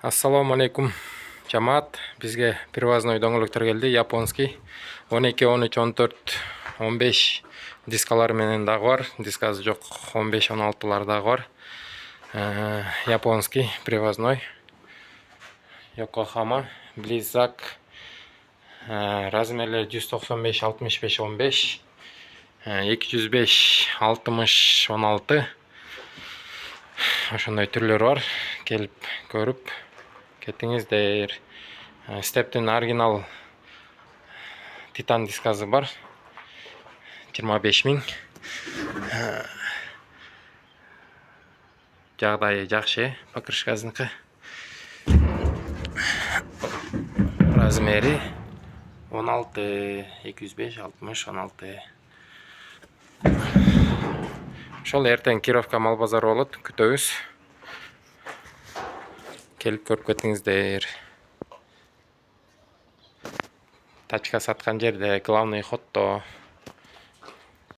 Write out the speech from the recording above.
Ассаламу алейкум жамаат. Бизге привозной дөңгөлөктөр келди, японский. 12, 13, 14, 15 дискалар менен дагы бар. Дискасы жок 15, 16лар дагы бар. Японский привозной. Йокохама, Близзак. Размерлери 195, 65, 15. 205, 60, 16. Ошондой түрлөр бар. Келип көрүп кетиңиздер. Стептин оригинал титан дискасы бар. 25 000. Жагдайы жакшы, покрышкасыныкы. Размери 16, 205, 60, 16. Ошол эртең Кировка мал базары болот, күтөбүз. Келип көрүп кетиңиздер. Тачка саткан жерде главный хотто.